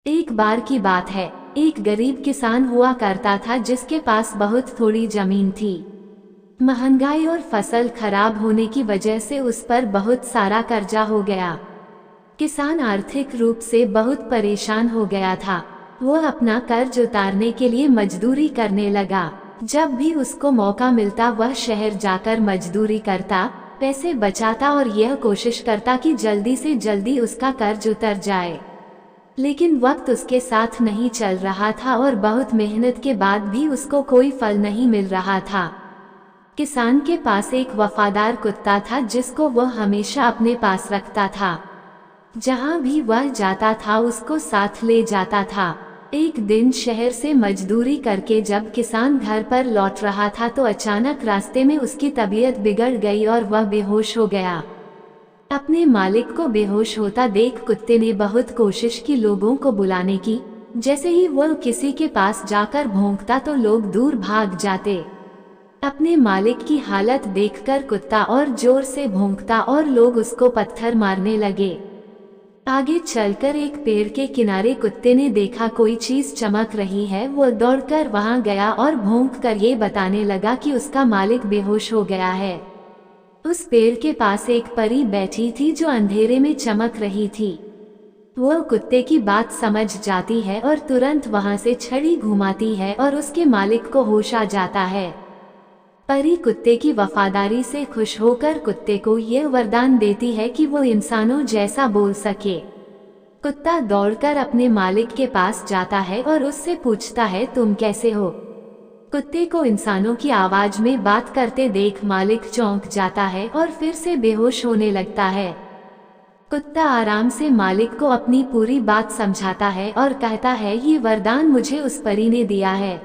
एक बार की बात है, एक गरीब किसान हुआ करता था जिसके पास बहुत थोड़ी जमीन थी। महंगाई और फसल खराब होने की वजह से उस पर बहुत सारा कर्जा हो गया। किसान आर्थिक रूप से बहुत परेशान हो गया था। वो अपना कर्ज उतारने के लिए मजदूरी करने लगा। जब भी उसको मौका मिलता वह शहर जाकर मजदूरी करता, पैसे बचाता और यह कोशिश करता कि जल्दी से जल्दी उसका कर्ज उतर जाए। लेकिन वक्त उसके साथ नहीं चल रहा था और बहुत मेहनत के बाद भी उसको कोई फल नहीं मिल रहा था। किसान के पास एक वफादार कुत्ता था जिसको वह हमेशा अपने पास रखता था। जहाँ भी वह जाता था उसको साथ ले जाता था। एक दिन शहर से मजदूरी करके जब किसान घर पर लौट रहा था तो अचानक रास्ते में उसकी तबीयत बिगड़ गई और वह बेहोश हो गया। अपने मालिक को बेहोश होता देख कुत्ते ने बहुत कोशिश की लोगों को बुलाने की। जैसे ही वह किसी के पास जाकर भौंकता तो लोग दूर भाग जाते। अपने मालिक की हालत देखकर कुत्ता और जोर से भौंकता और लोग उसको पत्थर मारने लगे। आगे चलकर एक पेड़ के किनारे कुत्ते ने देखा कोई चीज चमक रही है। वो दौड़कर वहां गया और भौंककर ये बताने लगा कि उसका मालिक बेहोश हो गया है। उस पेड़ के पास एक परी बैठी थी जो अंधेरे में चमक रही थी। वो कुत्ते की बात समझ जाती है और तुरंत वहां से छड़ी घुमाती है और उसके मालिक को होश आ जाता है। परी कुत्ते की वफादारी से खुश होकर कुत्ते को यह वरदान देती है कि वो इंसानों जैसा बोल सके। कुत्ता दौड़कर अपने मालिक के पास जाता है और उससे पूछता है, तुम कैसे हो? कुत्ते को इंसानों की आवाज में बात करते देख मालिक चौंक जाता है और फिर से बेहोश होने लगता है। कुत्ता आराम से मालिक को अपनी पूरी बात समझाता है और कहता है, ये वरदान मुझे उस परी ने दिया है।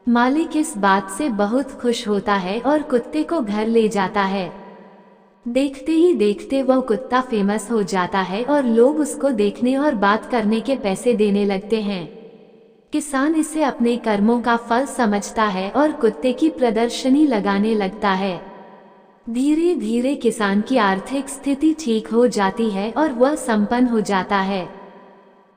मालिक इस बात से बहुत खुश होता है और कुत्ते को घर ले जाता है। देखते ही देखते वह कुत्ता फेमस हो जाता है और लोग उसको देखने और बात करने के पैसे देने लगते हैं। किसान इसे अपने कर्मों का फल समझता है और कुत्ते की प्रदर्शनी लगाने लगता है। धीरे धीरे किसान की आर्थिक स्थिति ठीक हो जाती है और वह संपन्न हो जाता है।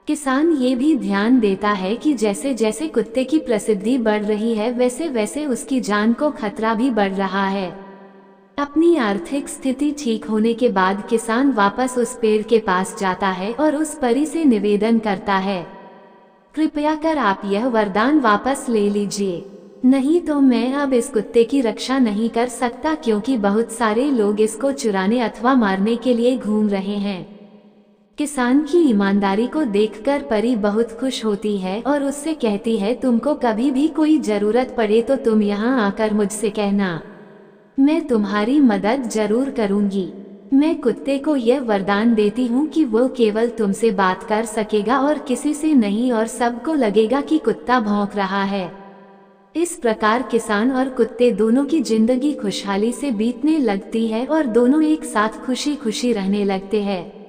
किसान ये भी ध्यान देता है कि जैसे जैसे कुत्ते की प्रसिद्धि बढ़ रही है वैसे वैसे उसकी जान को खतरा भी बढ़ रहा है। अपनी आर्थिक स्थिति ठीक होने के बाद किसान वापस उस पेड़ के पास जाता है और उस परी से निवेदन करता है, कृपया कर आप यह वरदान वापस ले लीजिए, नहीं तो मैं अब इस कुत्ते की रक्षा नहीं कर सकता क्योंकि बहुत सारे लोग इसको चुराने अथवा मारने के लिए घूम रहे हैं। किसान की ईमानदारी को देखकर परी बहुत खुश होती है और उससे कहती है, तुमको कभी भी कोई जरूरत पड़े तो तुम यहाँ आकर मुझसे कहना, मैं तुम्हारी मदद जरूर करूंगी। मैं कुत्ते को यह वरदान देती हूँ कि वो केवल तुमसे बात कर सकेगा और किसी से नहीं, और सबको लगेगा कि कुत्ता भौंक रहा है। इस प्रकार किसान और कुत्ते दोनों की जिंदगी खुशहाली से बीतने लगती है और दोनों एक साथ खुशी खुशी रहने लगते हैं।